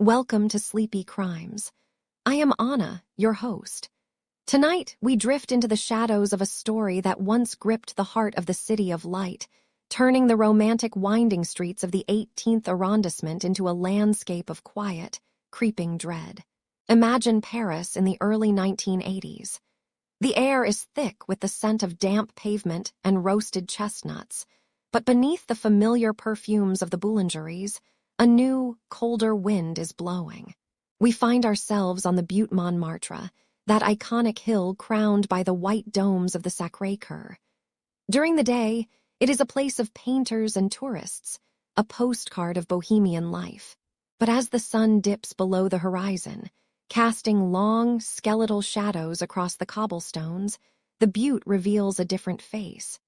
Welcome to Sleepy Crimes. I am Anna, your host. Tonight, we drift into the shadows of a story that once gripped the heart of the City of Light, turning the romantic winding streets of the 18th arrondissement into a landscape of quiet, creeping dread. Imagine Paris in the early 1980s. The air is thick with the scent of damp pavement and roasted chestnuts, but beneath the familiar perfumes of the boulangeries, a new, colder wind is blowing. We find ourselves on the Butte Montmartre, that iconic hill crowned by the white domes of the Sacré-Cœur. During the day, it is a place of painters and tourists, a postcard of bohemian life. But as the sun dips below the horizon, casting long, skeletal shadows across the cobblestones, the Butte reveals a different face.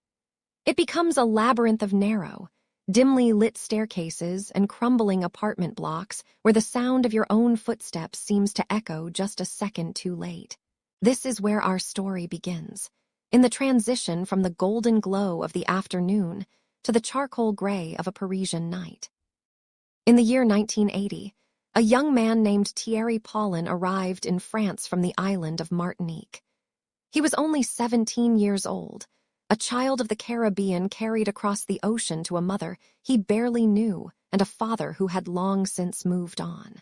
It becomes a labyrinth of narrow, dimly lit staircases and crumbling apartment blocks where the sound of your own footsteps seems to echo just a second too late. This is where our story begins, in the transition from the golden glow of the afternoon to the charcoal gray of a Parisian night. In the year 1980, a young man named Thierry Paulin arrived in France from the island of Martinique. He was only 17 years old, a child of the Caribbean carried across the ocean to a mother he barely knew and a father who had long since moved on.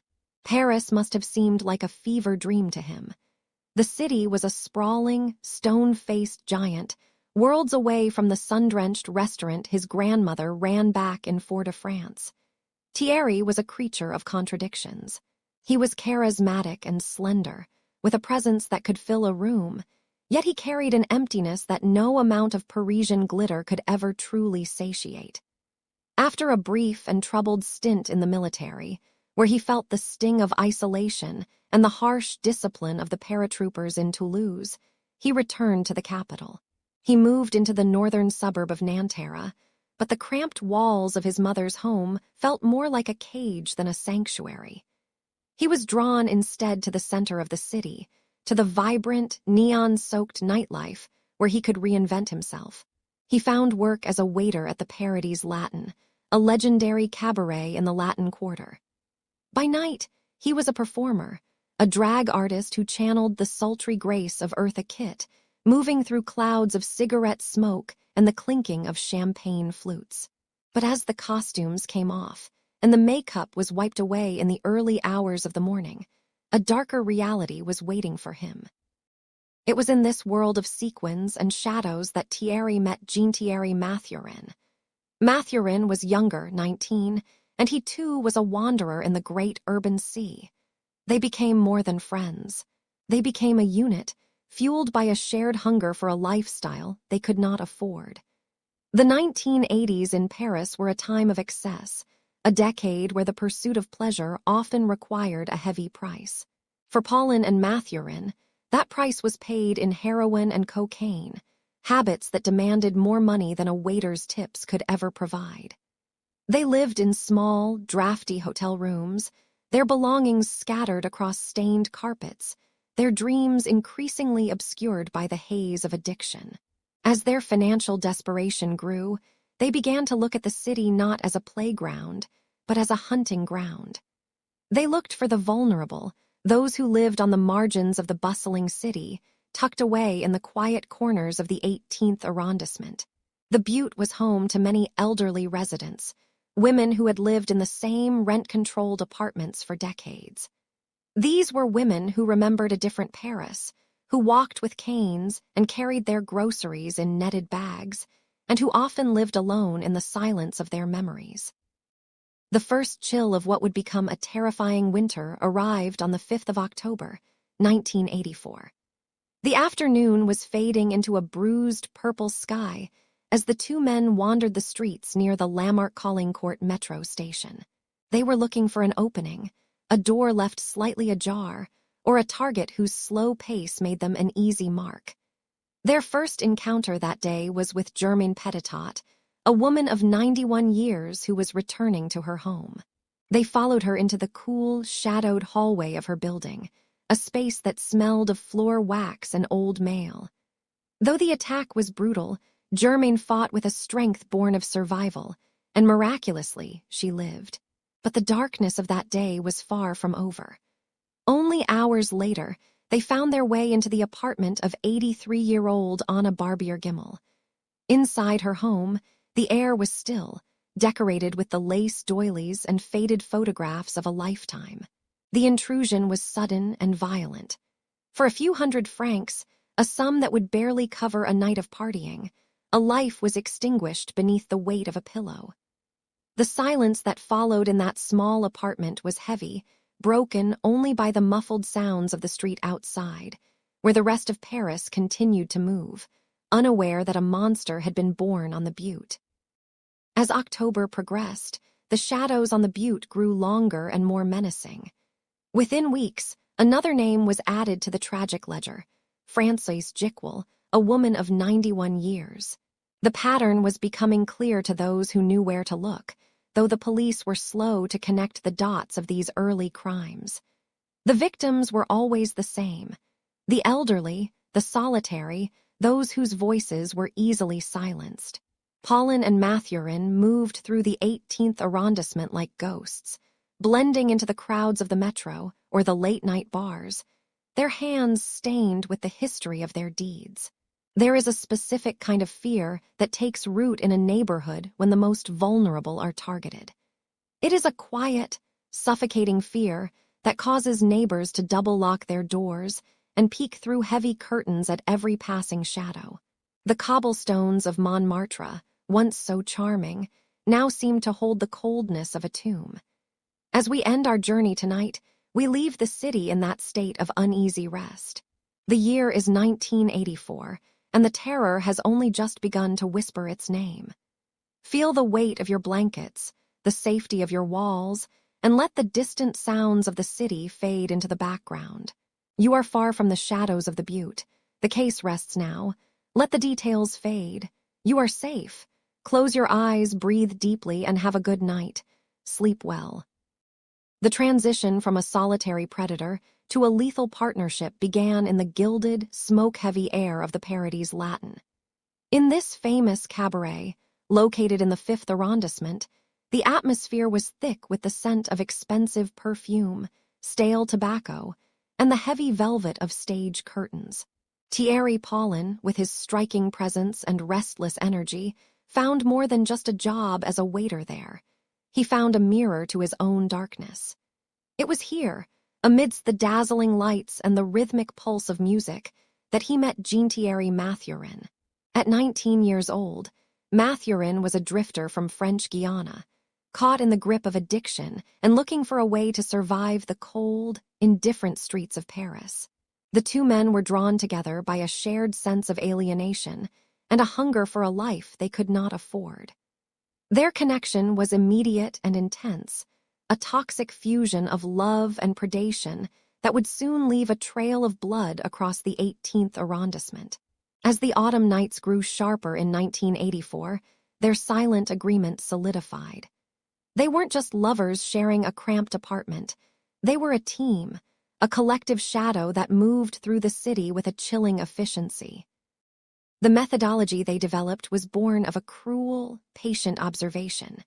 Paris must have seemed like a fever dream to him. The city was a sprawling, stone-faced giant, worlds away from the sun-drenched restaurant his grandmother ran back in Fort-de-France. Thierry was a creature of contradictions. He was charismatic and slender, with a presence that could fill a room, yet he carried an emptiness that no amount of Parisian glitter could ever truly satiate. After a brief and troubled stint in the military, where he felt the sting of isolation and the harsh discipline of the paratroopers in Toulouse, he returned to the capital. He moved into the northern suburb of Nanterre, but the cramped walls of his mother's home felt more like a cage than a sanctuary. He was drawn instead to the center of the city, to the vibrant, neon-soaked nightlife where he could reinvent himself. He found work as a waiter at the Paradis Latin, a legendary cabaret in the Latin Quarter. By night, he was a performer, a drag artist who channeled the sultry grace of Eartha Kitt, moving through clouds of cigarette smoke and the clinking of champagne flutes. But as the costumes came off, and the makeup was wiped away in the early hours of the morning, a darker reality was waiting for him. It was in this world of sequins and shadows that Thierry met Jean-Thierry Mathurin. Mathurin was younger, 19, and he too was a wanderer in the great urban sea. They became more than friends. They became a unit, fueled by a shared hunger for a lifestyle they could not afford. The 1980s in Paris were a time of excess, a decade where the pursuit of pleasure often required a heavy price. For Paulin and Mathurin, that price was paid in heroin and cocaine, habits that demanded more money than a waiter's tips could ever provide. They lived in small, drafty hotel rooms, their belongings scattered across stained carpets, their dreams increasingly obscured by the haze of addiction. As their financial desperation grew, they began to look at the city not as a playground, but as a hunting ground. They looked for the vulnerable, those who lived on the margins of the bustling city, tucked away in the quiet corners of the 18th arrondissement. The Butte was home to many elderly residents, women who had lived in the same rent-controlled apartments for decades. These were women who remembered a different Paris, who walked with canes and carried their groceries in netted bags, and who often lived alone in the silence of their memories. The first chill of what would become a terrifying winter arrived on the 5th of October, 1984. The afternoon was fading into a bruised purple sky as the two men wandered the streets near the Lamarck-Caulaincourt metro station. They were looking for an opening, a door left slightly ajar, or a target whose slow pace made them an easy mark. Their first encounter that day was with Germaine Petitot, a woman of 91 years who was returning to her home. They followed her into the cool, shadowed hallway of her building, a space that smelled of floor wax and old mail. Though the attack was brutal, Germaine fought with a strength born of survival, and miraculously, she lived. But the darkness of that day was far from over. Only hours later, they found their way into the apartment of 83-year-old Anna Barbier-Gimmel. Inside her home, the air was still, decorated with the lace doilies and faded photographs of a lifetime. The intrusion was sudden and violent. For a few hundred francs, a sum that would barely cover a night of partying, a life was extinguished beneath the weight of a pillow. The silence that followed in that small apartment was heavy, broken only by the muffled sounds of the street outside, where the rest of Paris continued to move, unaware that a monster had been born on the butte. As October progressed, the shadows on the butte grew longer and more menacing. Within weeks, another name was added to the tragic ledger, Frances Jickwell, a woman of 91 years. The pattern was becoming clear to those who knew where to look, though the police were slow to connect the dots of these early crimes. The victims were always the same: the elderly, the solitary, those whose voices were easily silenced. Paulin and Mathurin moved through the 18th arrondissement like ghosts, blending into the crowds of the metro or the late-night bars, their hands stained with the history of their deeds. There is a specific kind of fear that takes root in a neighborhood when the most vulnerable are targeted. It is a quiet, suffocating fear that causes neighbors to double-lock their doors and peek through heavy curtains at every passing shadow. The cobblestones of Montmartre, once so charming, now seem to hold the coldness of a tomb. As we end our journey tonight, we leave the city in that state of uneasy rest. The year is 1984, and the terror has only just begun to whisper its name. Feel the weight of your blankets, the safety of your walls, and let the distant sounds of the city fade into the background. You are far from the shadows of the butte. The case rests now. Let the details fade. You are safe. Close your eyes, breathe deeply, and have a good night. Sleep well. The transition from a solitary predator to a lethal partnership began in the gilded, smoke-heavy air of the Paradis Latin. In this famous cabaret, located in the 5th arrondissement, the atmosphere was thick with the scent of expensive perfume, stale tobacco, and the heavy velvet of stage curtains. Thierry Paulin, with his striking presence and restless energy, found more than just a job as a waiter there. He found a mirror to his own darkness. It was here, amidst the dazzling lights and the rhythmic pulse of music, that he met Jean-Thierry Mathurin. At 19 years old, Mathurin was a drifter from French Guiana, caught in the grip of addiction and looking for a way to survive the cold, indifferent streets of Paris. The two men were drawn together by a shared sense of alienation and a hunger for a life they could not afford. Their connection was immediate and intense, a toxic fusion of love and predation that would soon leave a trail of blood across the 18th arrondissement. As the autumn nights grew sharper in 1984, their silent agreement solidified. They weren't just lovers sharing a cramped apartment. They were a team, a collective shadow that moved through the city with a chilling efficiency. The methodology they developed was born of a cruel, patient observation.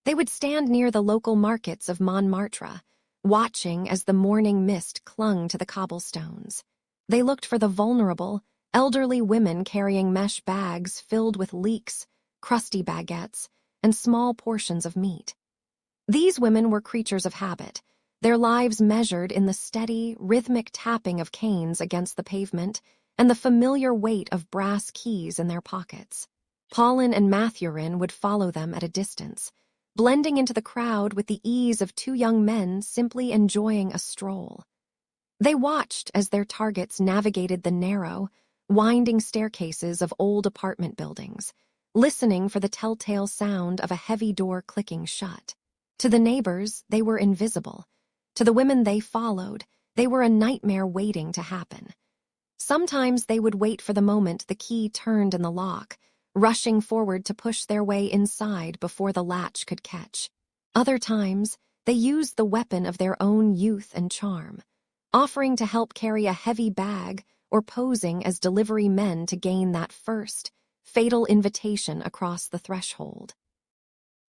They would stand near the local markets of Montmartre, watching as the morning mist clung to the cobblestones. They looked for the vulnerable, elderly women carrying mesh bags filled with leeks, crusty baguettes, and small portions of meat. These women were creatures of habit, their lives measured in the steady, rhythmic tapping of canes against the pavement and the familiar weight of brass keys in their pockets. Paulin and Mathurin would follow them at a distance, blending into the crowd with the ease of two young men simply enjoying a stroll. They watched as their targets navigated the narrow, winding staircases of old apartment buildings, listening for the telltale sound of a heavy door clicking shut. To the neighbors, they were invisible. To the women they followed, they were a nightmare waiting to happen. Sometimes they would wait for the moment the key turned in the lock, rushing forward to push their way inside before the latch could catch. Other times, they used the weapon of their own youth and charm, offering to help carry a heavy bag or posing as delivery men to gain that first, fatal invitation across the threshold.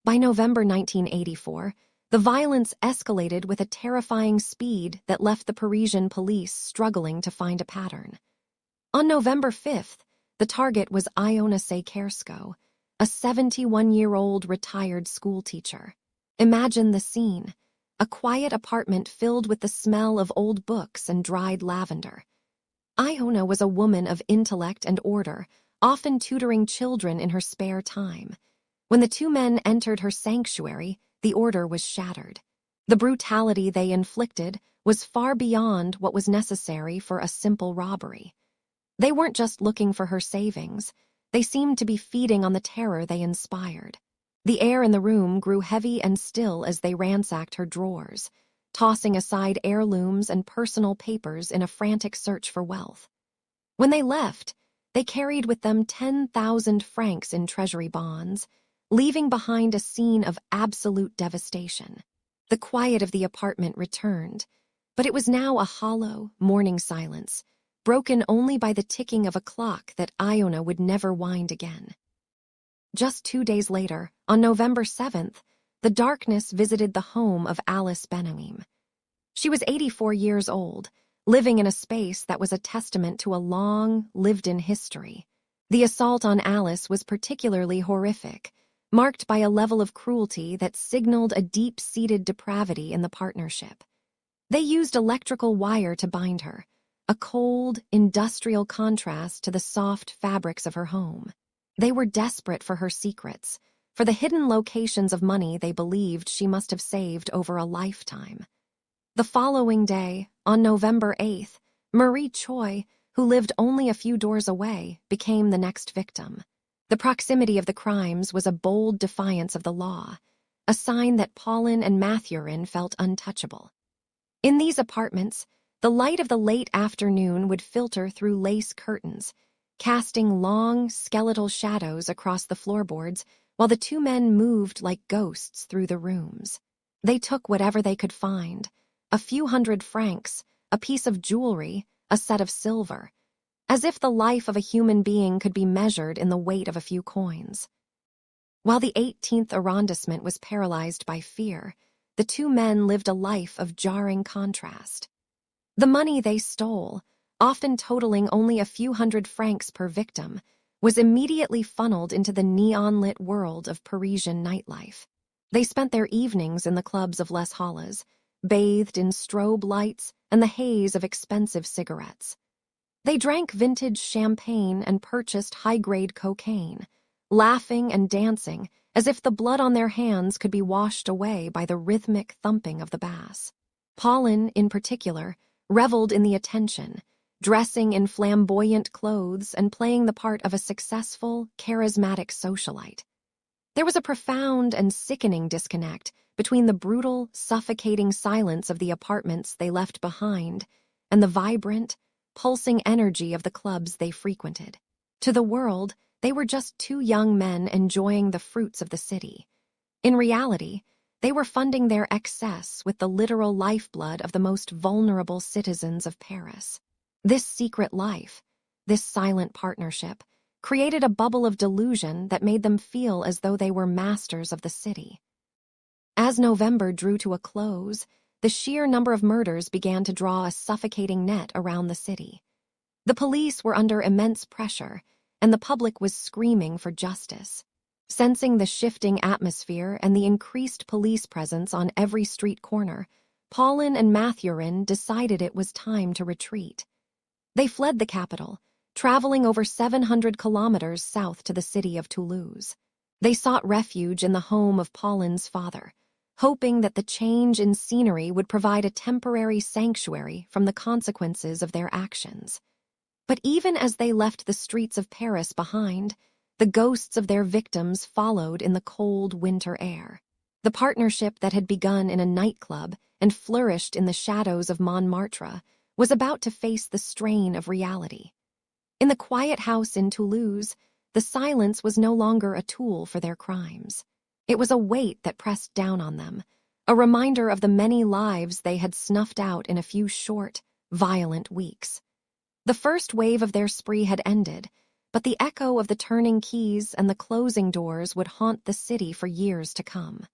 By November 1984, The violence escalated with a terrifying speed that left the Parisian police struggling to find a pattern. On November 5th, the target was Iona Sekersko, a 71-year-old retired schoolteacher. Imagine the scene: a quiet apartment filled with the smell of old books and dried lavender. Iona was a woman of intellect and order, often tutoring children in her spare time. When the two men entered her sanctuary, the order was shattered. The brutality they inflicted was far beyond what was necessary for a simple robbery. They weren't just looking for her savings. They seemed to be feeding on the terror they inspired. The air in the room grew heavy and still as they ransacked her drawers, tossing aside heirlooms and personal papers in a frantic search for wealth. When they left, they carried with them 10,000 francs in treasury bonds, leaving behind a scene of absolute devastation. The quiet of the apartment returned, but it was now a hollow, mourning silence, broken only by the ticking of a clock that Iona would never wind again. Just 2 days later, on November 7th, the darkness visited the home of Alice Benoim. She was 84 years old, living in a space that was a testament to a long, lived-in history. The assault on Alice was particularly horrific, marked by a level of cruelty that signaled a deep-seated depravity in the partnership. They used electrical wire to bind her, a cold, industrial contrast to the soft fabrics of her home. They were desperate for her secrets, for the hidden locations of money they believed she must have saved over a lifetime. The following day, on November 8th, Marie Choi, who lived only a few doors away, became the next victim. The proximity of the crimes was a bold defiance of the law, a sign that Paulin and Mathurin felt untouchable. In these apartments, the light of the late afternoon would filter through lace curtains, casting long, skeletal shadows across the floorboards while the two men moved like ghosts through the rooms. They took whatever they could find: a few hundred francs, a piece of jewelry, a set of silver, as if the life of a human being could be measured in the weight of a few coins. While the 18th arrondissement was paralyzed by fear, the two men lived a life of jarring contrast. The money they stole, often totaling only a few hundred francs per victim, was immediately funneled into the neon-lit world of Parisian nightlife. They spent their evenings in the clubs of Les Halles, bathed in strobe lights and the haze of expensive cigarettes. They drank vintage champagne and purchased high-grade cocaine, laughing and dancing as if the blood on their hands could be washed away by the rhythmic thumping of the bass. Paulin, in particular, reveled in the attention, dressing in flamboyant clothes and playing the part of a successful, charismatic socialite. There was a profound and sickening disconnect between the brutal, suffocating silence of the apartments they left behind and the vibrant, pulsing energy of the clubs they frequented. To the world, they were just two young men enjoying the fruits of the city. In reality, they were funding their excess with the literal lifeblood of the most vulnerable citizens of Paris. This secret life, this silent partnership, created a bubble of delusion that made them feel as though they were masters of the city. As November drew to a close, the sheer number of murders began to draw a suffocating net around the city. The police were under immense pressure, and the public was screaming for justice. Sensing the shifting atmosphere and the increased police presence on every street corner, Paulin and Mathurin decided it was time to retreat. They fled the capital, traveling over 700 kilometers south to the city of Toulouse. They sought refuge in the home of Paulin's father, hoping that the change in scenery would provide a temporary sanctuary from the consequences of their actions. But even as they left the streets of Paris behind, the ghosts of their victims followed in the cold winter air. The partnership that had begun in a nightclub and flourished in the shadows of Montmartre was about to face the strain of reality. In the quiet house in Toulouse, the silence was no longer a tool for their crimes. It was a weight that pressed down on them, a reminder of the many lives they had snuffed out in a few short, violent weeks. The first wave of their spree had ended, but the echo of the turning keys and the closing doors would haunt the city for years to come.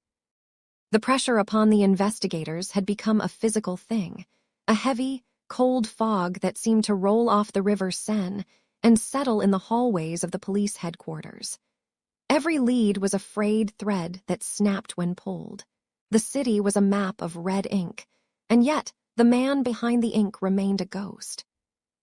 The pressure upon the investigators had become a physical thing, a heavy, cold fog that seemed to roll off the River Seine and settle in the hallways of the police headquarters. Every lead was a frayed thread that snapped when pulled. The city was a map of red ink, and yet the man behind the ink remained a ghost.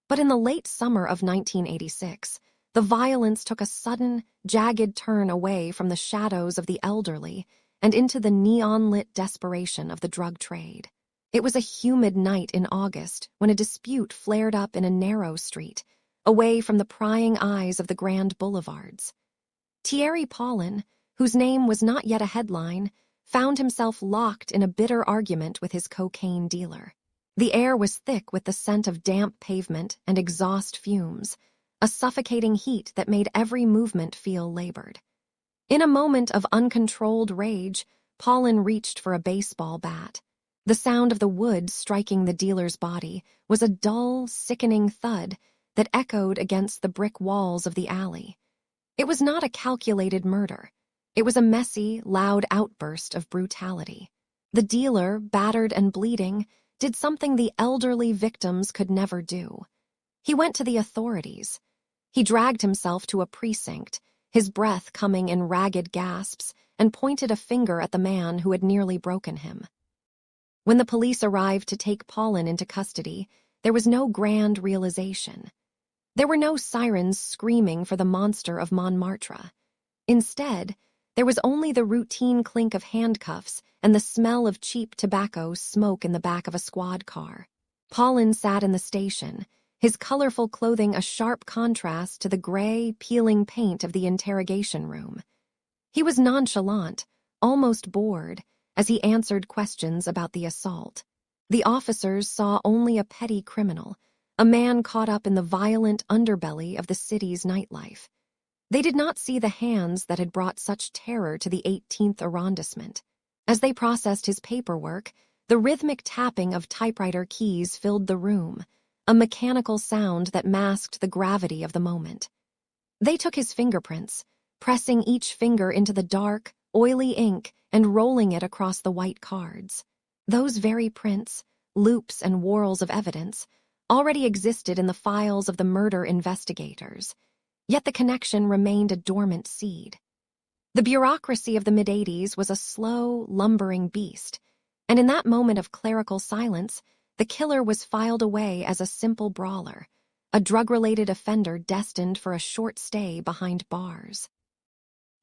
But in the late summer of 1986, the violence took a sudden, jagged turn away from the shadows of the elderly and into the neon-lit desperation of the drug trade. It was a humid night in August when a dispute flared up in a narrow street, away from the prying eyes of the grand boulevards. Thierry Paulin, whose name was not yet a headline, found himself locked in a bitter argument with his cocaine dealer. The air was thick with the scent of damp pavement and exhaust fumes, a suffocating heat that made every movement feel labored. In a moment of uncontrolled rage, Paulin reached for a baseball bat. The sound of the wood striking the dealer's body was a dull, sickening thud that echoed against the brick walls of the alley. It was not a calculated murder. It was a messy, loud outburst of brutality. The dealer, battered and bleeding, did something the elderly victims could never do. He went to the authorities. He dragged himself to a precinct, his breath coming in ragged gasps, and pointed a finger at the man who had nearly broken him. When the police arrived to take Paulin into custody, there was no grand realization. There were no sirens screaming for the Monster of Montmartre. Instead, there was only the routine clink of handcuffs and the smell of cheap tobacco smoke in the back of a squad car. Paulin sat in the station, his colorful clothing a sharp contrast to the gray, peeling paint of the interrogation room. He was nonchalant, almost bored, as he answered questions about the assault. The officers saw only a petty criminal, a man caught up in the violent underbelly of the city's nightlife. They did not see the hands that had brought such terror to the 18th arrondissement. As they processed his paperwork, the rhythmic tapping of typewriter keys filled the room, a mechanical sound that masked the gravity of the moment. They took his fingerprints, pressing each finger into the dark, oily ink and rolling it across the white cards. Those very prints, loops and whorls of evidence, already existed in the files of the murder investigators, yet the connection remained a dormant seed. The bureaucracy of the mid-'80s was a slow, lumbering beast, and in that moment of clerical silence, the killer was filed away as a simple brawler, a drug-related offender destined for a short stay behind bars.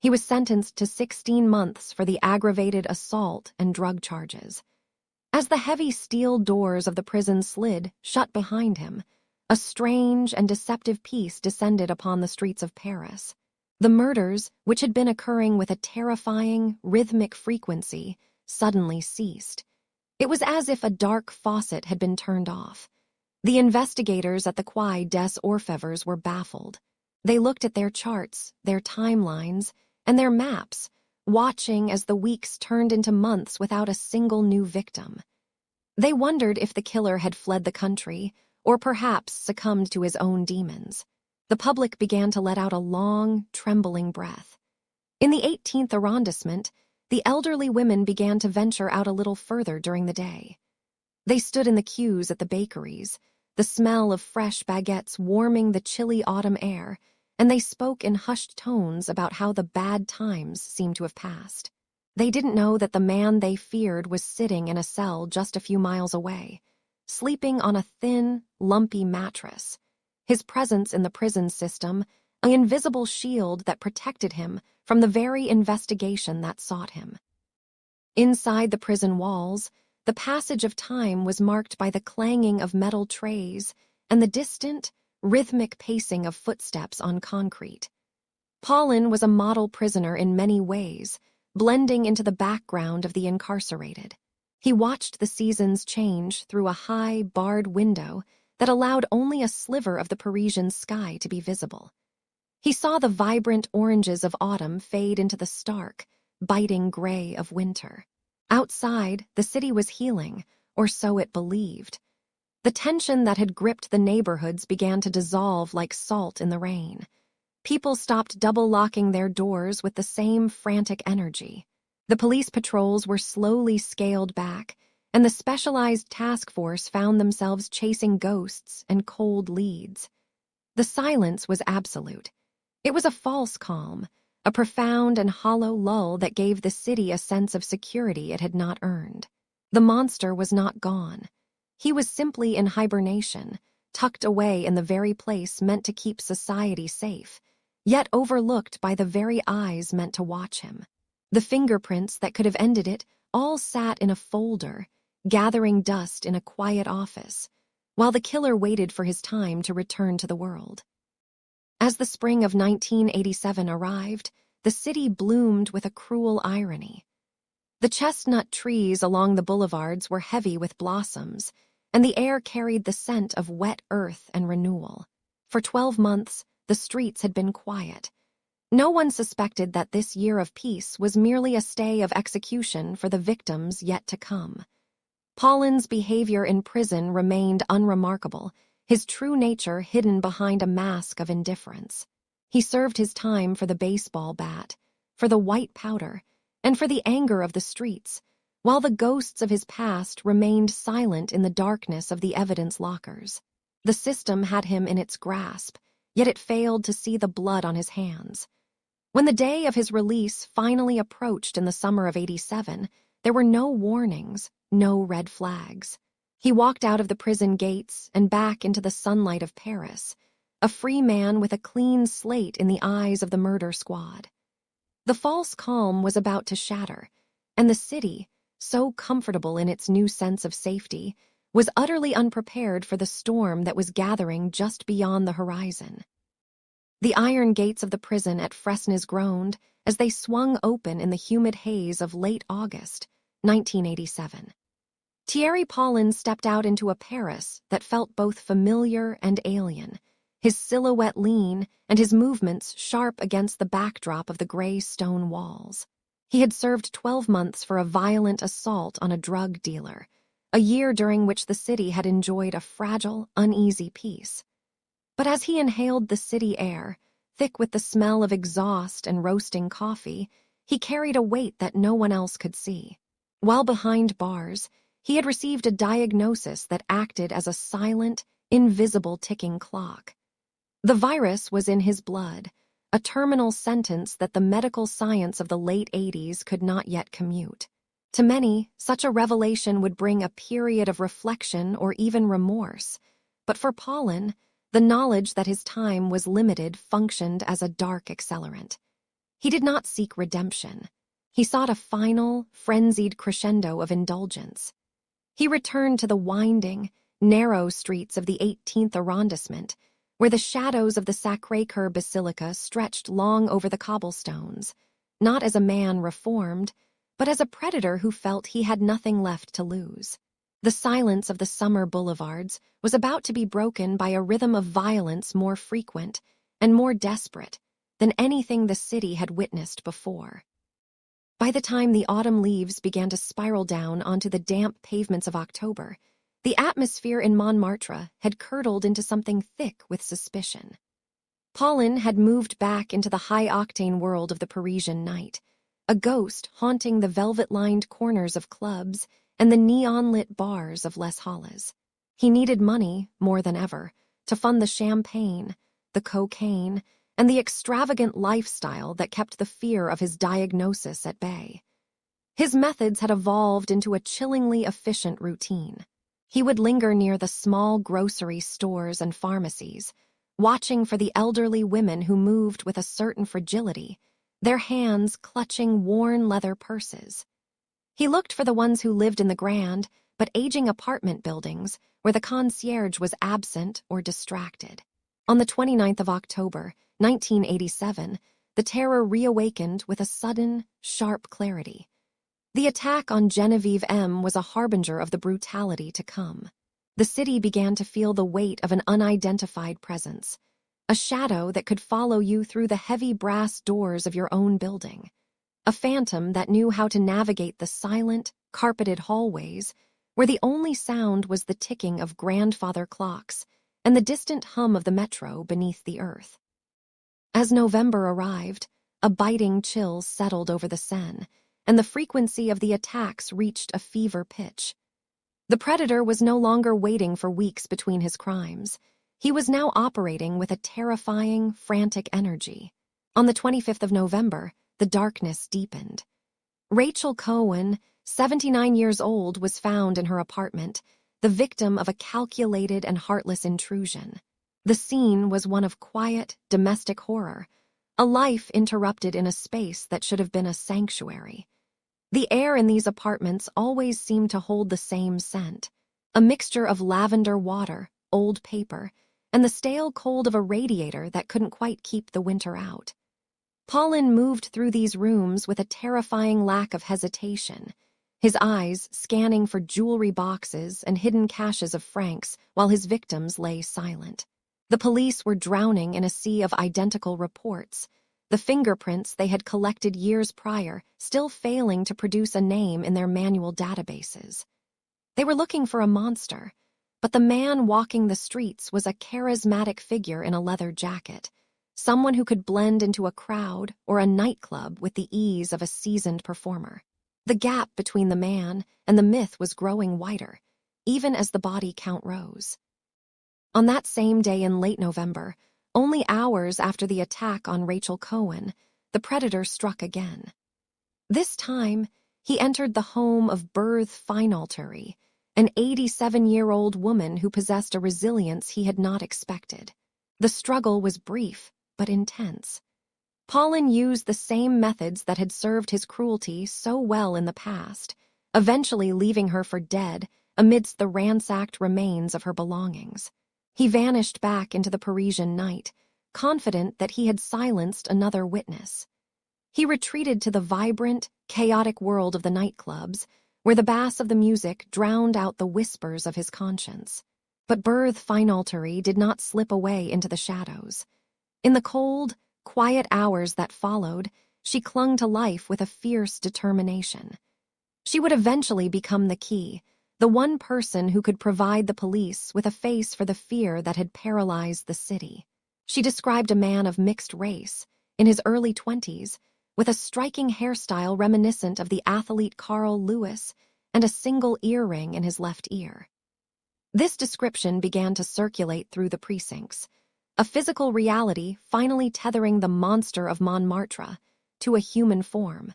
He was sentenced to 16 months for the aggravated assault and drug charges. As the heavy steel doors of the prison slid shut behind him, a strange and deceptive peace descended upon the streets of Paris. The murders, which had been occurring with a terrifying, rhythmic frequency, suddenly ceased. It was as if a dark faucet had been turned off. The investigators at the Quai des Orfèvres were baffled. They looked at their charts, their timelines, and their maps, watching as the weeks turned into months without a single new victim. They wondered if the killer had fled the country, or perhaps succumbed to his own demons. The public began to let out a long, trembling breath. In the 18th arrondissement, the elderly women began to venture out a little further during the day. They stood in the queues at the bakeries, the smell of fresh baguettes warming the chilly autumn air, and they spoke in hushed tones about how the bad times seemed to have passed. They didn't know that the man they feared was sitting in a cell just a few miles away, sleeping on a thin, lumpy mattress. His presence in the prison system, an invisible shield that protected him from the very investigation that sought him. Inside the prison walls, the passage of time was marked by the clanging of metal trays and the distant, rhythmic pacing of footsteps on concrete. Paulin was a model prisoner in many ways, blending into the background of the incarcerated. He watched the seasons change through a high, barred window that allowed only a sliver of the Parisian sky to be visible. He saw the vibrant oranges of autumn fade into the stark, biting gray of winter. Outside, the city was healing, or so it believed. The tension that had gripped the neighborhoods began to dissolve like salt in the rain. People stopped double-locking their doors with the same frantic energy. The police patrols were slowly scaled back, and the specialized task force found themselves chasing ghosts and cold leads. The silence was absolute. It was a false calm, a profound and hollow lull that gave the city a sense of security it had not earned. The monster was not gone. He was simply in hibernation, tucked away in the very place meant to keep society safe, yet overlooked by the very eyes meant to watch him. The fingerprints that could have ended it all sat in a folder, gathering dust in a quiet office, while the killer waited for his time to return to the world. As the spring of 1987 arrived, the city bloomed with a cruel irony. The chestnut trees along the boulevards were heavy with blossoms, and the air carried the scent of wet earth and renewal. For 12 months, the streets had been quiet. No one suspected that this year of peace was merely a stay of execution for the victims yet to come. Paulin's behavior in prison remained unremarkable, his true nature hidden behind a mask of indifference. He served his time for the baseball bat, for the white powder, and for the anger of the streets, while the ghosts of his past remained silent in the darkness of the evidence lockers. The system had him in its grasp, yet it failed to see the blood on his hands. When the day of his release finally approached in the summer of '87, there were no warnings, no red flags. He walked out of the prison gates and back into the sunlight of Paris, a free man with a clean slate in the eyes of the murder squad. The false calm was about to shatter, and the city, so comfortable in its new sense of safety, was utterly unprepared for the storm that was gathering just beyond the horizon. The iron gates of the prison at Fresnes groaned as they swung open in the humid haze of late August, 1987. Thierry Paulin stepped out into a Paris that felt both familiar and alien, his silhouette lean and his movements sharp against the backdrop of the gray stone walls. He had served 12 months for a violent assault on a drug dealer, a year during which the city had enjoyed a fragile, uneasy peace. But as he inhaled the city air, thick with the smell of exhaust and roasting coffee, he carried a weight that no one else could see. While behind bars, he had received a diagnosis that acted as a silent, invisible ticking clock. The virus was in his blood, a terminal sentence that the medical science of the late '80s could not yet commute. To many, such a revelation would bring a period of reflection or even remorse, but for Paulin, the knowledge that his time was limited functioned as a dark accelerant. He did not seek redemption. He sought a final, frenzied crescendo of indulgence. He returned to the winding, narrow streets of the 18th arrondissement, where the shadows of the Sacré-Cœur Basilica stretched long over the cobblestones, not as a man reformed, but as a predator who felt he had nothing left to lose. The silence of the summer boulevards was about to be broken by a rhythm of violence more frequent and more desperate than anything the city had witnessed before. By the time the autumn leaves began to spiral down onto the damp pavements of October, the atmosphere in Montmartre had curdled into something thick with suspicion. Paulin had moved back into the high-octane world of the Parisian night, a ghost haunting the velvet-lined corners of clubs and the neon-lit bars of Les Halles. He needed money, more than ever, to fund the champagne, the cocaine, and the extravagant lifestyle that kept the fear of his diagnosis at bay. His methods had evolved into a chillingly efficient routine. He would linger near the small grocery stores and pharmacies, watching for the elderly women who moved with a certain fragility, their hands clutching worn leather purses. He looked for the ones who lived in the grand, but aging apartment buildings where the concierge was absent or distracted. On the 29th of October, 1987, the terror reawakened with a sudden, sharp clarity. The attack on Genevieve M. was a harbinger of the brutality to come. The city began to feel the weight of an unidentified presence, a shadow that could follow you through the heavy brass doors of your own building, a phantom that knew how to navigate the silent, carpeted hallways where the only sound was the ticking of grandfather clocks and the distant hum of the metro beneath the earth. As November arrived, a biting chill settled over the Seine, and the frequency of the attacks reached a fever pitch. The predator was no longer waiting for weeks between his crimes. He was now operating with a terrifying, frantic energy. On the 25th of November, the darkness deepened. Rachel Cohen, 79 years old, was found in her apartment, the victim of a calculated and heartless intrusion. The scene was one of quiet, domestic horror, a life interrupted in a space that should have been a sanctuary. The air in these apartments always seemed to hold the same scent, a mixture of lavender water, old paper, and the stale cold of a radiator that couldn't quite keep the winter out. Paulin moved through these rooms with a terrifying lack of hesitation, his eyes scanning for jewelry boxes and hidden caches of francs while his victims lay silent. The police were drowning in a sea of identical reports, the fingerprints they had collected years prior still failing to produce a name in their manual databases. They were looking for a monster, but the man walking the streets was a charismatic figure in a leather jacket, someone who could blend into a crowd or a nightclub with the ease of a seasoned performer. The gap between the man and the myth was growing wider, even as the body count rose. On that same day in late November, only hours after the attack on Rachel Cohen, the predator struck again. This time, he entered the home of Berthe Finalteri, an 87-year-old woman who possessed a resilience he had not expected. The struggle was brief, but intense. Paulin used the same methods that had served his cruelty so well in the past, eventually leaving her for dead amidst the ransacked remains of her belongings. He vanished back into the Parisian night, confident that he had silenced another witness. He retreated to the vibrant, chaotic world of the nightclubs, where the bass of the music drowned out the whispers of his conscience. But Berthe Finalteri did not slip away into the shadows. In the cold, quiet hours that followed, she clung to life with a fierce determination. She would eventually become the key, the one person who could provide the police with a face for the fear that had paralyzed the city. She described a man of mixed race, in his early 20s, with a striking hairstyle reminiscent of the athlete Carl Lewis and a single earring in his left ear. This description began to circulate through the precincts, a physical reality finally tethering the Monster of Montmartre to a human form,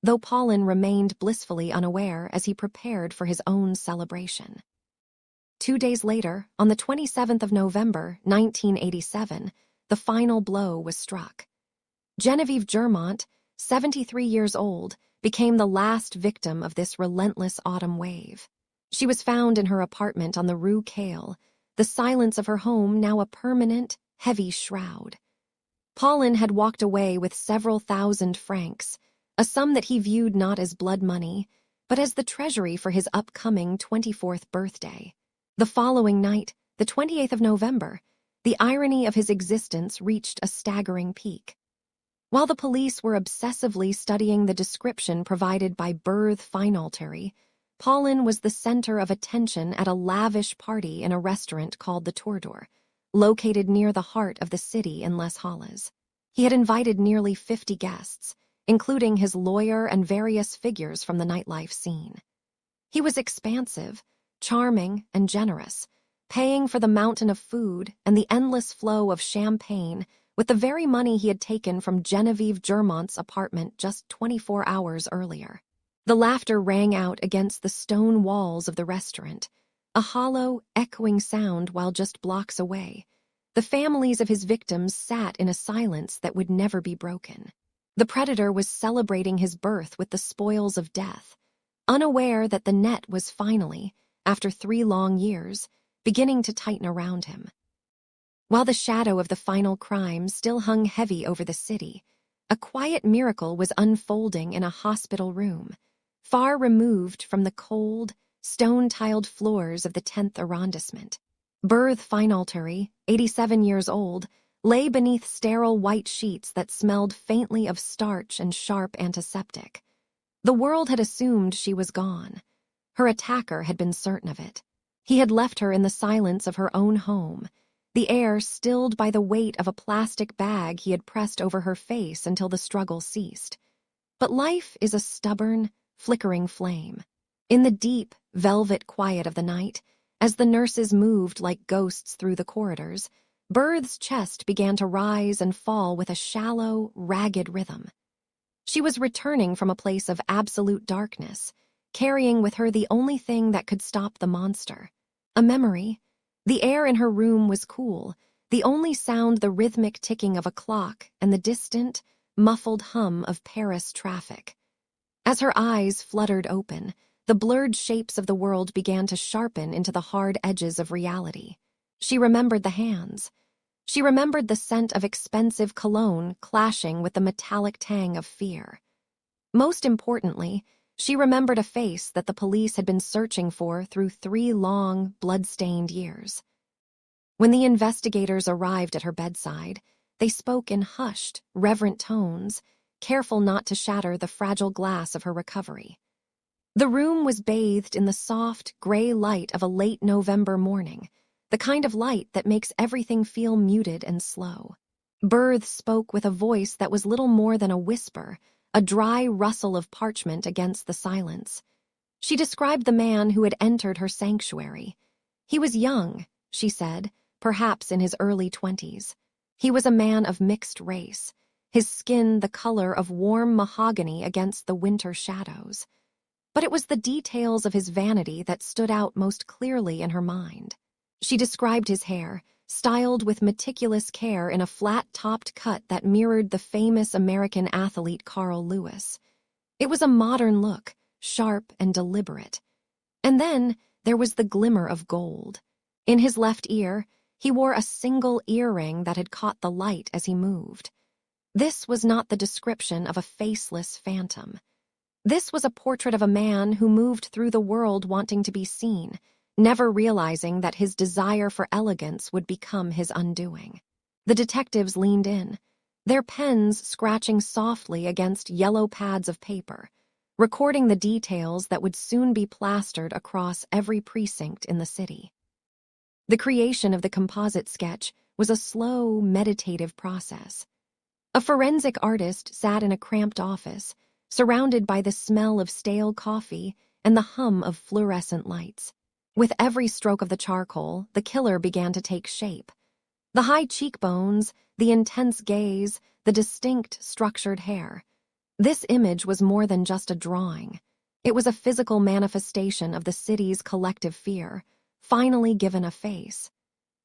though Paulin remained blissfully unaware as he prepared for his own celebration. 2 days later, on the 27th of November, 1987, the final blow was struck. Genevieve Germont, 73 years old, became the last victim of this relentless autumn wave. She was found in her apartment on the Rue Caille, the silence of her home now a permanent, heavy shroud. Paulin had walked away with several thousand francs, a sum that he viewed not as blood money, but as the treasury for his upcoming 24th birthday. The following night, the 28th of November, the irony of his existence reached a staggering peak. While the police were obsessively studying the description provided by Berthe Finalteri, Paulin was the center of attention at a lavish party in a restaurant called the Tourdeur, located near the heart of the city in Les Halles. He had invited nearly 50 guests, including his lawyer and various figures from the nightlife scene. He was expansive, charming, and generous, paying for the mountain of food and the endless flow of champagne with the very money he had taken from Genevieve Germont's apartment just 24 hours earlier. The laughter rang out against the stone walls of the restaurant, a hollow, echoing sound while just blocks away. The families of his victims sat in a silence that would never be broken. The predator was celebrating his birth with the spoils of death, unaware that the net was finally, after 3 long years, beginning to tighten around him. While the shadow of the final crime still hung heavy over the city, a quiet miracle was unfolding in a hospital room, far removed from the cold, stone-tiled floors of the 10th arrondissement. Berthe Finalteri, 87 years old, lay beneath sterile white sheets that smelled faintly of starch and sharp antiseptic. The world had assumed she was gone. Her attacker had been certain of it. He had left her in the silence of her own home, the air stilled by the weight of a plastic bag he had pressed over her face until the struggle ceased. But life is a stubborn, flickering flame. In the deep, velvet quiet of the night, as the nurses moved like ghosts through the corridors, Berth's chest began to rise and fall with a shallow, ragged rhythm. She was returning from a place of absolute darkness, carrying with her the only thing that could stop the monster. A memory. The air in her room was cool, the only sound the rhythmic ticking of a clock and the distant, muffled hum of Paris traffic. As her eyes fluttered open, the blurred shapes of the world began to sharpen into the hard edges of reality. She remembered the hands. She remembered the scent of expensive cologne clashing with the metallic tang of fear. Most importantly, she remembered a face that the police had been searching for through 3 long, blood-stained years. When the investigators arrived at her bedside, they spoke in hushed, reverent tones, careful not to shatter the fragile glass of her recovery. The room was bathed in the soft, gray light of a late November morning, the kind of light that makes everything feel muted and slow. Berth spoke with a voice that was little more than a whisper, a dry rustle of parchment against the silence. She described the man who had entered her sanctuary. He was young, she said, perhaps in his early 20s. He was a man of mixed race, his skin the color of warm mahogany against the winter shadows. But it was the details of his vanity that stood out most clearly in her mind. She described his hair, styled with meticulous care in a flat-topped cut that mirrored the famous American athlete Carl Lewis. It was a modern look, sharp and deliberate. And then there was the glimmer of gold. In his left ear, he wore a single earring that had caught the light as he moved. This was not the description of a faceless phantom. This was a portrait of a man who moved through the world wanting to be seen, never realizing that his desire for elegance would become his undoing. The detectives leaned in, their pens scratching softly against yellow pads of paper, recording the details that would soon be plastered across every precinct in the city. The creation of the composite sketch was a slow, meditative process. A forensic artist sat in a cramped office, surrounded by the smell of stale coffee and the hum of fluorescent lights. With every stroke of the charcoal, the killer began to take shape. The high cheekbones, the intense gaze, the distinct, structured hair. This image was more than just a drawing. It was a physical manifestation of the city's collective fear, finally given a face.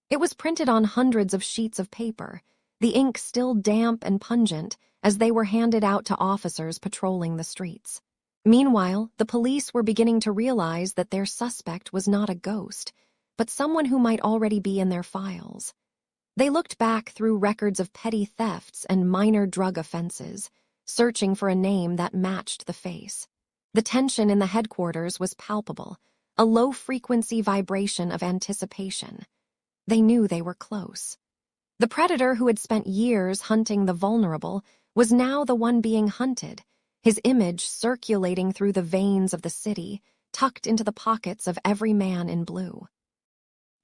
It was printed on hundreds of sheets of paper, the ink still damp and pungent as they were handed out to officers patrolling the streets. Meanwhile, the police were beginning to realize that their suspect was not a ghost, but someone who might already be in their files. They looked back through records of petty thefts and minor drug offenses, searching for a name that matched the face. The tension in the headquarters was palpable, a low-frequency vibration of anticipation. They knew they were close. The predator who had spent years hunting the vulnerable was now the one being hunted, his image circulating through the veins of the city, tucked into the pockets of every man in blue.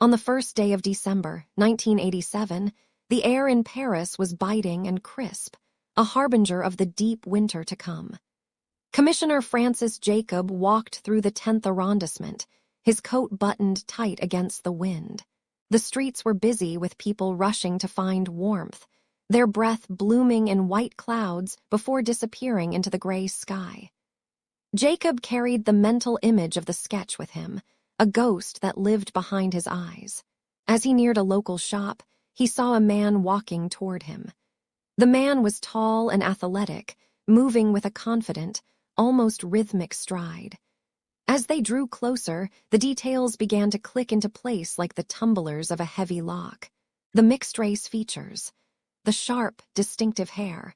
On the first day of December, 1987, the air in Paris was biting and crisp, a harbinger of the deep winter to come. Commissioner Francis Jacob walked through the 10th arrondissement, his coat buttoned tight against the wind. The streets were busy with people rushing to find warmth, their breath blooming in white clouds before disappearing into the gray sky. Jacob carried the mental image of the sketch with him, a ghost that lived behind his eyes. As he neared a local shop, he saw a man walking toward him. The man was tall and athletic, moving with a confident, almost rhythmic stride. As they drew closer, the details began to click into place like the tumblers of a heavy lock. The mixed-race features, the sharp, distinctive hair,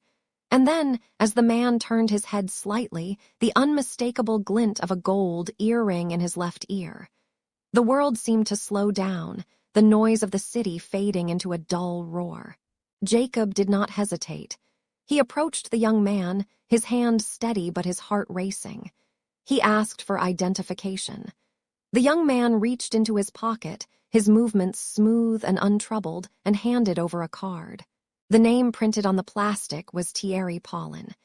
and then, as the man turned his head slightly, the unmistakable glint of a gold earring in his left ear. The world seemed to slow down, the noise of the city fading into a dull roar. Jacob did not hesitate. He approached the young man, his hand steady but his heart racing. He asked for identification. The young man reached into his pocket, his movements smooth and untroubled, and handed over a card. The name printed on the plastic was Thierry Paulin.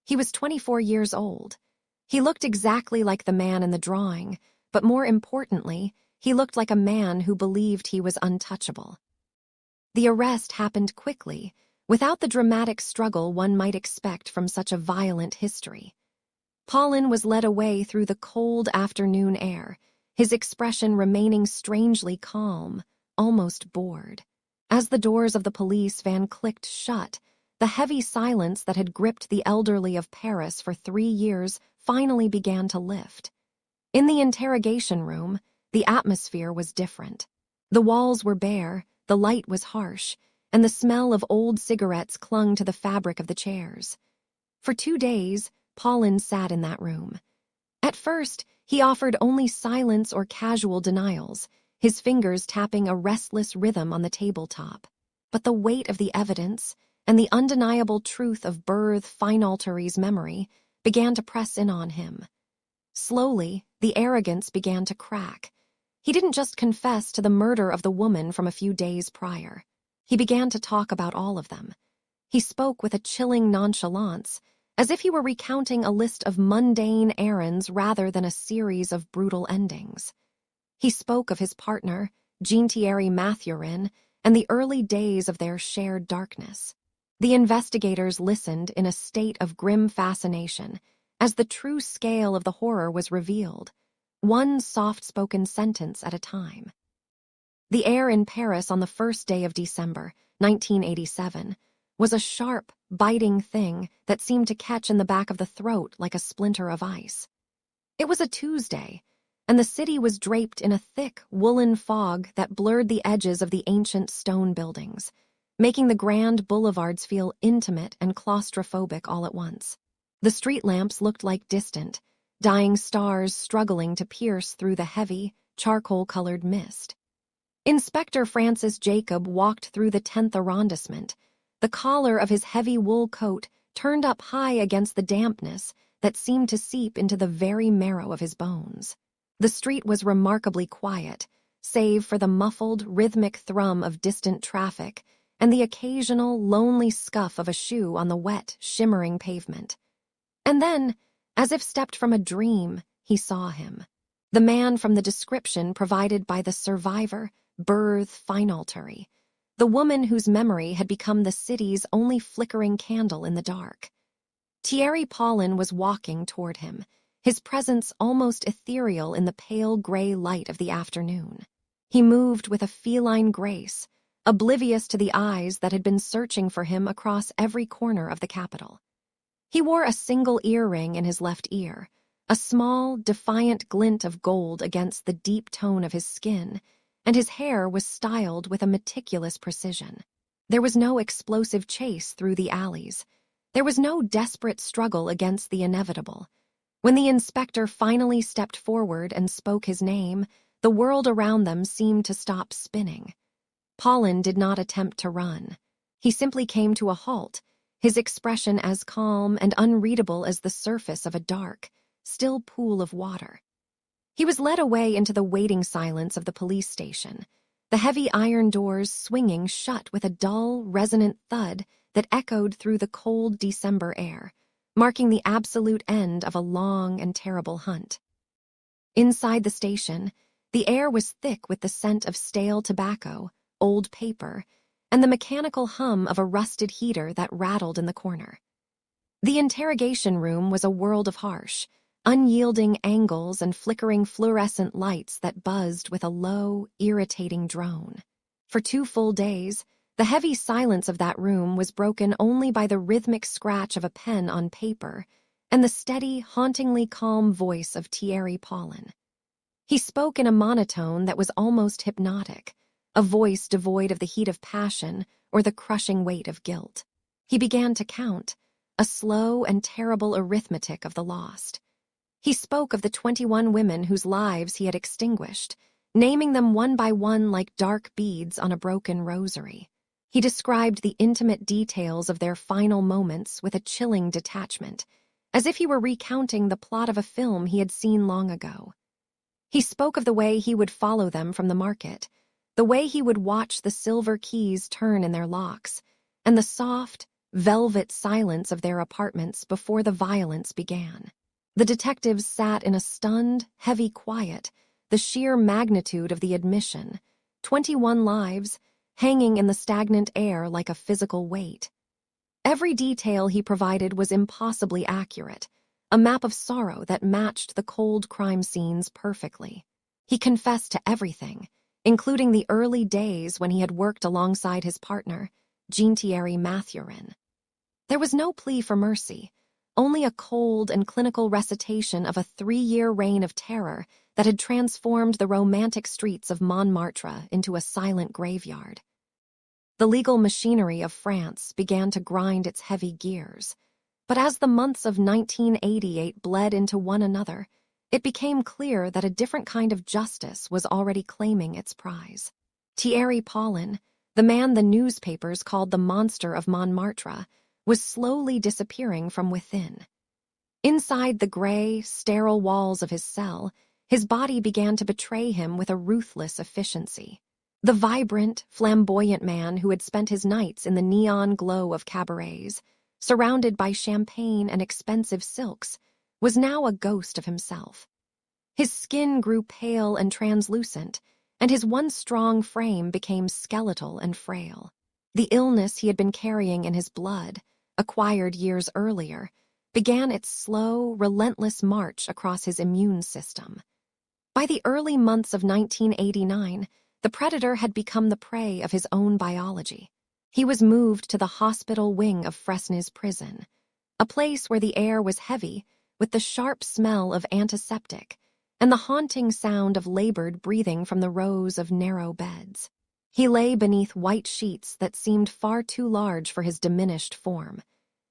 He was 24 years old. He looked exactly like the man in the drawing, but more importantly, he looked like a man who believed he was untouchable. The arrest happened quickly, without the dramatic struggle one might expect from such a violent history. Paulin was led away through the cold afternoon air, his expression remaining strangely calm, almost bored. As the doors of the police van clicked shut, the heavy silence that had gripped the elderly of Paris for 3 years finally began to lift. In the interrogation room, the atmosphere was different. The walls were bare, the light was harsh, and the smell of old cigarettes clung to the fabric of the chairs. For 2 days, Paulin sat in that room. At first, he offered only silence or casual denials, his fingers tapping a restless rhythm on the tabletop. But the weight of the evidence and the undeniable truth of Berthe Finaltery's memory began to press in on him. Slowly, the arrogance began to crack. He didn't just confess to the murder of the woman from a few days prior. He began to talk about all of them. He spoke with a chilling nonchalance, as if he were recounting a list of mundane errands rather than a series of brutal endings. He spoke of his partner, Jean-Thierry Mathurin, and the early days of their shared darkness. The investigators listened in a state of grim fascination as the true scale of the horror was revealed, one soft-spoken sentence at a time. The air in Paris on the first day of December, 1987, was a sharp, biting thing that seemed to catch in the back of the throat like a splinter of ice. It was a Tuesday, and the city was draped in a thick, woolen fog that blurred the edges of the ancient stone buildings, making the grand boulevards feel intimate and claustrophobic all at once. The street lamps looked like distant, dying stars struggling to pierce through the heavy, charcoal-colored mist. Inspector Francis Jacob walked through the 10th arrondissement, the collar of his heavy wool coat turned up high against the dampness that seemed to seep into the very marrow of his bones. The street was remarkably quiet, save for the muffled, rhythmic thrum of distant traffic and the occasional, lonely scuff of a shoe on the wet, shimmering pavement. And then, as if stepped from a dream, he saw him. The man from the description provided by the survivor, Berthe Finaltery, the woman whose memory had become the city's only flickering candle in the dark. Thierry Paulin was walking toward him, his presence almost ethereal in the pale gray light of the afternoon. He moved with a feline grace, oblivious to the eyes that had been searching for him across every corner of the capital. He wore a single earring in his left ear, a small, defiant glint of gold against the deep tone of his skin, and his hair was styled with a meticulous precision. There was no explosive chase through the alleys. There was no desperate struggle against the inevitable. When the inspector finally stepped forward and spoke his name, the world around them seemed to stop spinning. Paulin did not attempt to run. He simply came to a halt, his expression as calm and unreadable as the surface of a dark, still pool of water. He was led away into the waiting silence of the police station, the heavy iron doors swinging shut with a dull, resonant thud that echoed through the cold December air, marking the absolute end of a long and terrible hunt. Inside the station, the air was thick with the scent of stale tobacco, old paper, and the mechanical hum of a rusted heater that rattled in the corner. The interrogation room was a world of harsh, unyielding angles and flickering fluorescent lights that buzzed with a low, irritating drone. For 2 full days, the heavy silence of that room was broken only by the rhythmic scratch of a pen on paper and the steady, hauntingly calm voice of Thierry Paulin. He spoke in a monotone that was almost hypnotic, a voice devoid of the heat of passion or the crushing weight of guilt. He began to count, a slow and terrible arithmetic of the lost. He spoke of the 21 women whose lives he had extinguished, naming them one by one like dark beads on a broken rosary. He described the intimate details of their final moments with a chilling detachment, as if he were recounting the plot of a film he had seen long ago. He spoke of the way he would follow them from the market, the way he would watch the silver keys turn in their locks, and the soft, velvet silence of their apartments before the violence began. The detectives sat in a stunned, heavy quiet, the sheer magnitude of the admission, 21 lives, hanging in the stagnant air like a physical weight. Every detail he provided was impossibly accurate, a map of sorrow that matched the cold crime scenes perfectly. He confessed to everything, including the early days when he had worked alongside his partner, Thierry Paulin. There was no plea for mercy, only a cold and clinical recitation of a 3-year reign of terror that had transformed the romantic streets of Montmartre into a silent graveyard. The legal machinery of France began to grind its heavy gears, but as the months of 1988 bled into one another, it became clear that a different kind of justice was already claiming its prize. Thierry Paulin, the man the newspapers called the Monster of Montmartre, was slowly disappearing from within. Inside the gray, sterile walls of his cell, his body began to betray him with a ruthless efficiency. The vibrant, flamboyant man who had spent his nights in the neon glow of cabarets, surrounded by champagne and expensive silks, was now a ghost of himself. His skin grew pale and translucent, and his once strong frame became skeletal and frail. The illness he had been carrying in his blood, acquired years earlier, began its slow, relentless march across his immune system. By the early months of 1989, the predator had become the prey of his own biology. He was moved to the hospital wing of Fresnes prison, a place where the air was heavy with the sharp smell of antiseptic and the haunting sound of labored breathing from the rows of narrow beds. He lay beneath white sheets that seemed far too large for his diminished form,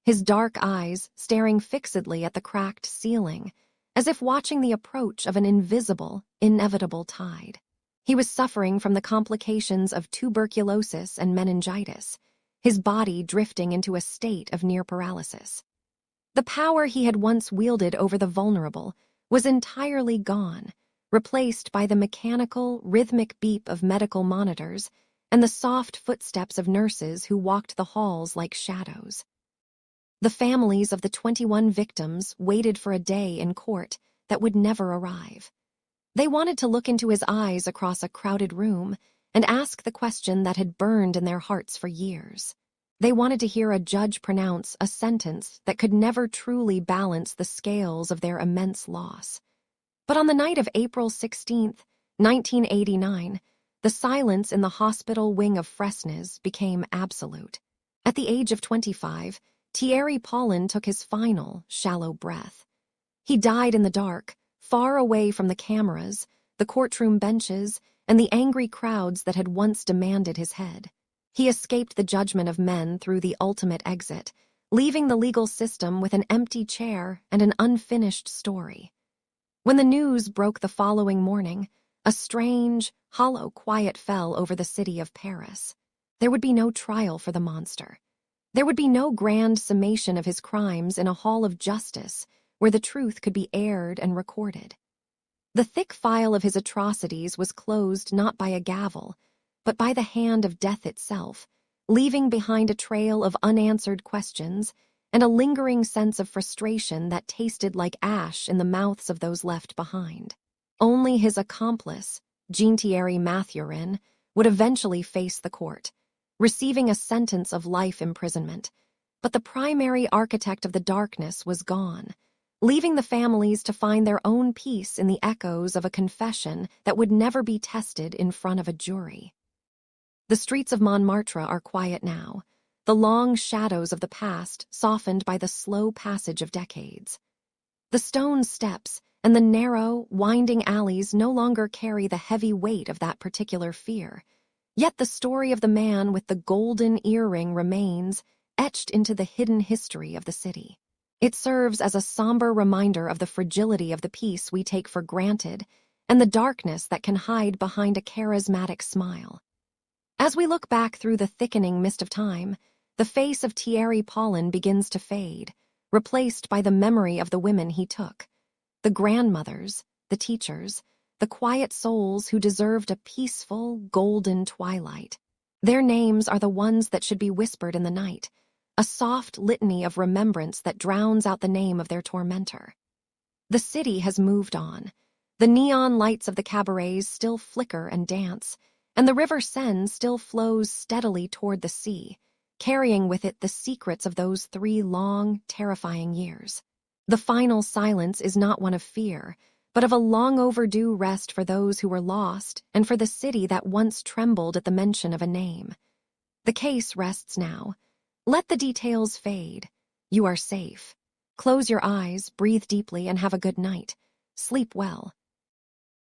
his dark eyes staring fixedly at the cracked ceiling, as if watching the approach of an invisible, inevitable tide. He was suffering from the complications of tuberculosis and meningitis, his body drifting into a state of near paralysis. The power he had once wielded over the vulnerable was entirely gone, replaced by the mechanical, rhythmic beep of medical monitors and the soft footsteps of nurses who walked the halls like shadows. The families of the 21 victims waited for a day in court that would never arrive. They wanted to look into his eyes across a crowded room and ask the question that had burned in their hearts for years. They wanted to hear a judge pronounce a sentence that could never truly balance the scales of their immense loss. But on the night of April 16, 1989, the silence in the hospital wing of Fresnes became absolute. At the age of 25, Thierry Paulin took his final, shallow breath. He died in the dark, far away from the cameras, the courtroom benches, and the angry crowds that had once demanded his head. He escaped the judgment of men through the ultimate exit, leaving the legal system with an empty chair and an unfinished story. When the news broke the following morning, a strange, hollow quiet fell over the city of Paris. There would be no trial for the monster. There would be no grand summation of his crimes in a hall of justice where the truth could be aired and recorded. The thick file of his atrocities was closed not by a gavel, but by the hand of death itself, leaving behind a trail of unanswered questions and a lingering sense of frustration that tasted like ash in the mouths of those left behind. Only his accomplice, Thierry Paulin, would eventually face the court, receiving a sentence of life imprisonment, but the primary architect of the darkness was gone, leaving the families to find their own peace in the echoes of a confession that would never be tested in front of a jury. The streets of Montmartre are quiet now, the long shadows of the past softened by the slow passage of decades. The stone steps and the narrow, winding alleys no longer carry the heavy weight of that particular fear, yet the story of the man with the golden earring remains, etched into the hidden history of the city. It serves as a somber reminder of the fragility of the peace we take for granted and the darkness that can hide behind a charismatic smile. As we look back through the thickening mist of time, the face of Thierry Paulin begins to fade, replaced by the memory of the women he took, the grandmothers, the teachers, the quiet souls who deserved a peaceful, golden twilight. Their names are the ones that should be whispered in the night, a soft litany of remembrance that drowns out the name of their tormentor. The city has moved on. The neon lights of the cabarets still flicker and dance, and the River Seine still flows steadily toward the sea, carrying with it the secrets of those 3 long, terrifying years. The final silence is not one of fear, but of a long-overdue rest for those who were lost and for the city that once trembled at the mention of a name. The case rests now. Let the details fade. You are safe. Close your eyes, breathe deeply, and have a good night. Sleep well.